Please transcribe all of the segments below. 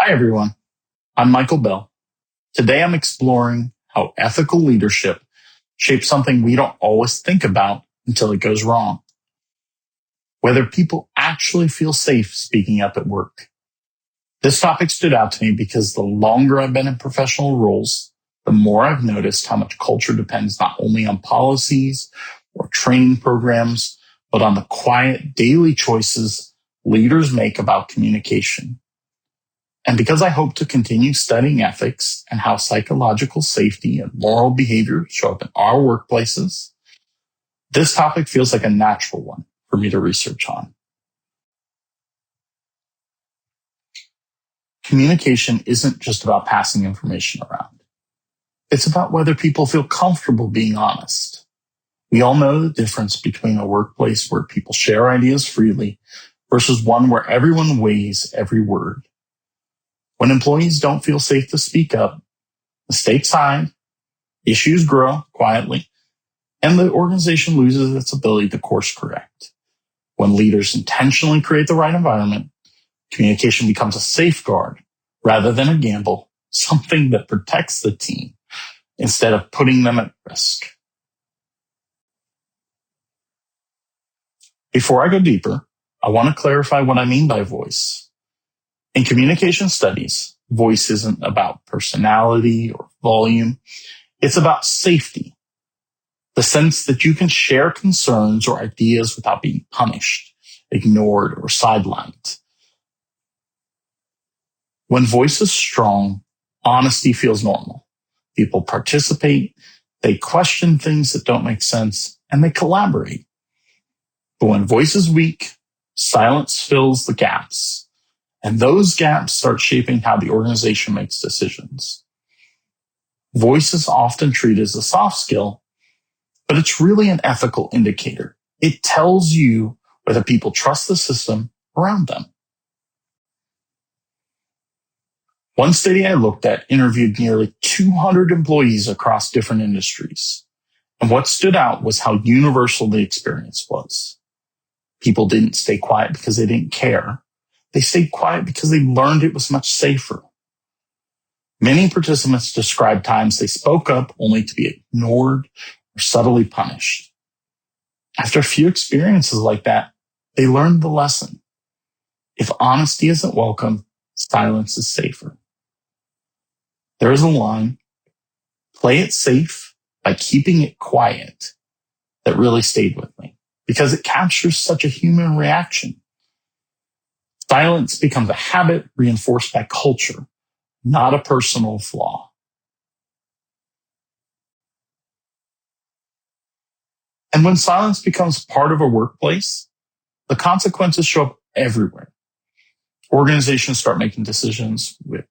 Hi, everyone. I'm Michael Bell. Today I'm exploring how ethical leadership shapes something we don't always think about until it goes wrong. Whether people actually feel safe speaking up at work. This topic stood out to me because the longer I've been in professional roles, the more I've noticed how much culture depends not only on policies or training programs, but on the quiet daily choices leaders make about communication. And because I hope to continue studying ethics and how psychological safety and moral behavior show up in our workplaces, this topic feels like a natural one for me to research on. Communication isn't just about passing information around. It's about whether people feel comfortable being honest. We all know the difference between a workplace where people share ideas freely versus one where everyone weighs every word. When employees don't feel safe to speak up, mistakes hide, issues grow quietly, and the organization loses its ability to course correct. When leaders intentionally create the right environment, communication becomes a safeguard rather than a gamble, something that protects the team instead of putting them at risk. Before I go deeper, I want to clarify what I mean by voice. In communication studies, voice isn't about personality or volume. It's about safety, the sense that you can share concerns or ideas without being punished, ignored, or sidelined. When voice is strong, honesty feels normal. People participate, they question things that don't make sense, and they collaborate. But when voice is weak, silence fills the gaps. And those gaps start shaping how the organization makes decisions. Voice is often treated as a soft skill, but it's really an ethical indicator. It tells you whether people trust the system around them. One study I looked at interviewed nearly 200 employees across different industries. And what stood out was how universal the experience was. People didn't stay quiet because they didn't care. They stayed quiet because they learned it was much safer. Many participants described times they spoke up only to be ignored or subtly punished. After a few experiences like that, they learned the lesson. If honesty isn't welcome, silence is safer. There is a line, play it safe by keeping it quiet, that really stayed with me because it captures such a human reaction. Silence becomes a habit reinforced by culture, not a personal flaw. And when silence becomes part of a workplace, the consequences show up everywhere. Organizations start making decisions with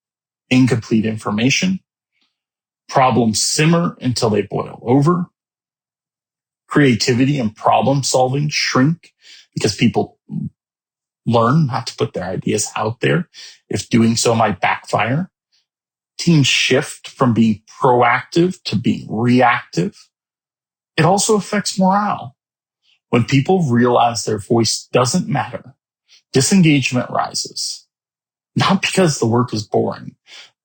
incomplete information. Problems simmer until they boil over. Creativity and problem solving shrink because people learn not to put their ideas out there if doing so might backfire. Teams shift from being proactive to being reactive. It also affects morale. When people realize their voice doesn't matter, disengagement rises. Not because the work is boring,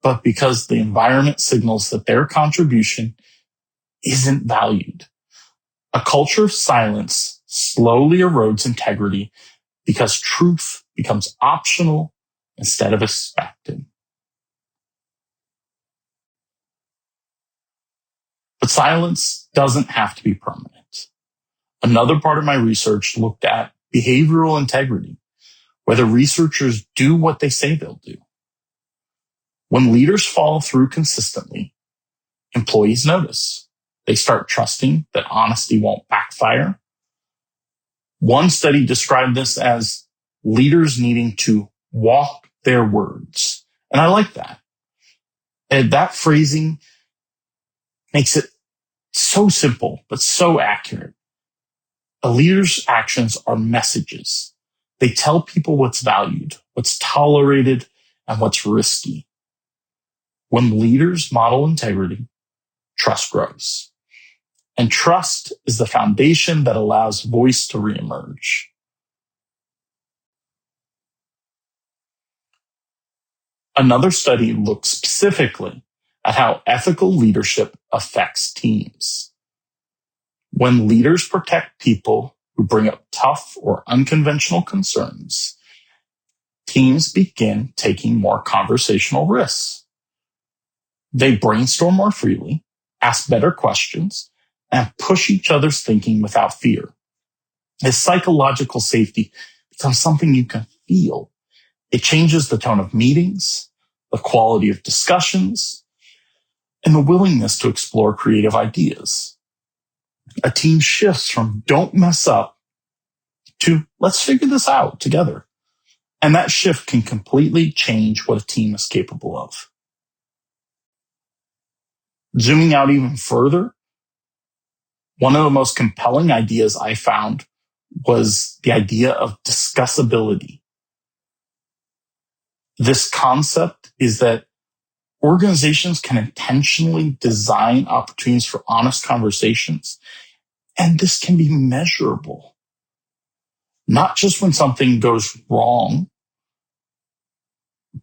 but because the environment signals that their contribution isn't valued. A culture of silence slowly erodes integrity because truth becomes optional instead of expected. But silence doesn't have to be permanent. Another part of my research looked at behavioral integrity, whether researchers do what they say they'll do. When leaders follow through consistently, employees notice. They start trusting that honesty won't backfire. One study described this as leaders needing to walk their words. And I like that. And that phrasing makes it so simple, but so accurate. A leader's actions are messages. They tell people what's valued, what's tolerated, and what's risky. When leaders model integrity, trust grows. And trust is the foundation that allows voice to reemerge. Another study looked specifically at how ethical leadership affects teams. When leaders protect people who bring up tough or unconventional concerns, teams begin taking more conversational risks. They brainstorm more freely, ask better questions, and push each other's thinking without fear. This psychological safety becomes something you can feel. It changes the tone of meetings, the quality of discussions, and the willingness to explore creative ideas. A team shifts from don't mess up to let's figure this out together. And that shift can completely change what a team is capable of. Zooming out even further, one of the most compelling ideas I found was the idea of discussability. This concept is that organizations can intentionally design opportunities for honest conversations, and this can be measurable. Not just when something goes wrong,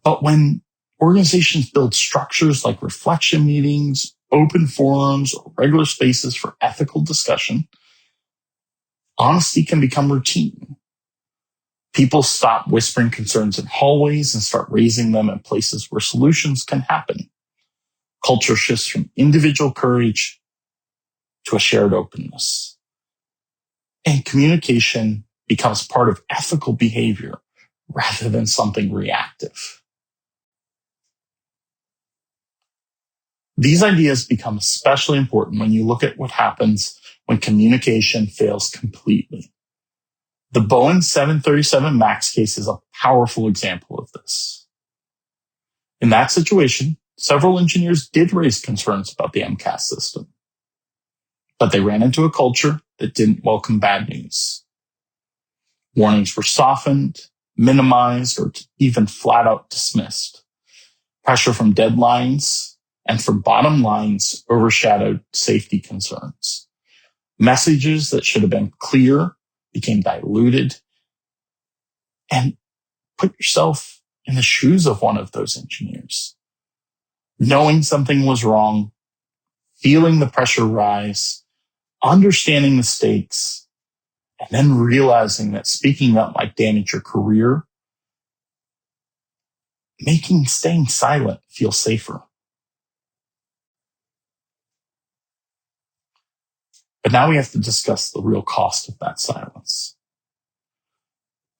but when organizations build structures like reflection meetings, open forums, or regular spaces for ethical discussion, honesty can become routine. People stop whispering concerns in hallways and start raising them in places where solutions can happen. Culture shifts from individual courage to a shared openness. And communication becomes part of ethical behavior rather than something reactive. These ideas become especially important when you look at what happens when communication fails completely. The Boeing 737 MAX case is a powerful example of this. In that situation, several engineers did raise concerns about the MCAS system, but they ran into a culture that didn't welcome bad news. Warnings were softened, minimized, or even flat out dismissed. Pressure from deadlines and from bottom lines overshadowed safety concerns. Messages that should have been clear became diluted. And put yourself in the shoes of one of those engineers. Knowing something was wrong, feeling the pressure rise, understanding the stakes, and then realizing that speaking up might damage your career, making staying silent feel safer. But now we have to discuss the real cost of that silence.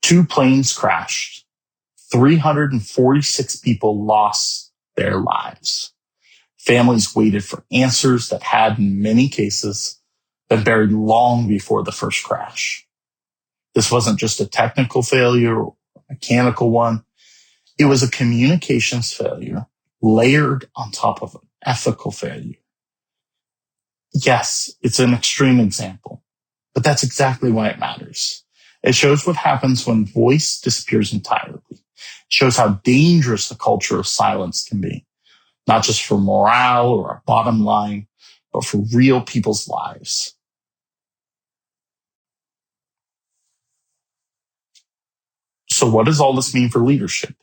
2 planes crashed. 346 people lost their lives. Families waited for answers that had, in many cases, been buried long before the first crash. This wasn't just a technical failure or a mechanical one. It was a communications failure layered on top of an ethical failure. Yes, it's an extreme example, but that's exactly why it matters. It shows what happens when voice disappears entirely. It shows how dangerous the culture of silence can be, not just for morale or a bottom line, but for real people's lives. So what does all this mean for leadership?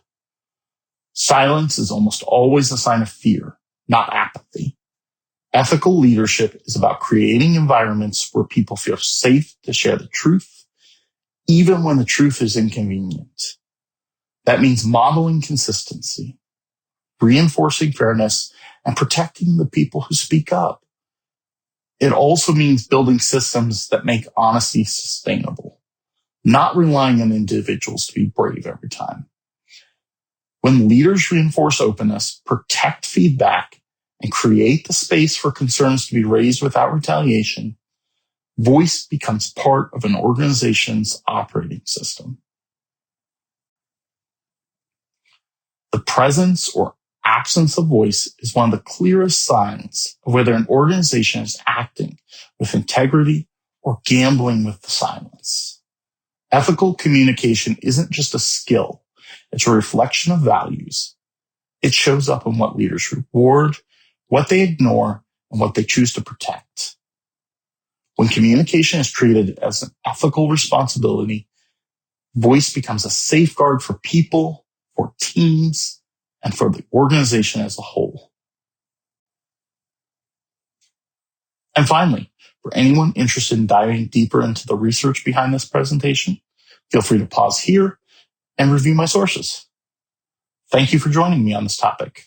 Silence is almost always a sign of fear, not apathy. Ethical leadership is about creating environments where people feel safe to share the truth, even when the truth is inconvenient. That means modeling consistency, reinforcing fairness, and protecting the people who speak up. It also means building systems that make honesty sustainable, not relying on individuals to be brave every time. When leaders reinforce openness, protect feedback, and create the space for concerns to be raised without retaliation, voice becomes part of an organization's operating system. The presence or absence of voice is one of the clearest signs of whether an organization is acting with integrity or gambling with the silence. Ethical communication isn't just a skill. It's a reflection of values. It shows up in what leaders reward, what they ignore, and what they choose to protect. When communication is treated as an ethical responsibility, voice becomes a safeguard for people, for teams, and for the organization as a whole. And finally, for anyone interested in diving deeper into the research behind this presentation, feel free to pause here and review my sources. Thank you for joining me on this topic.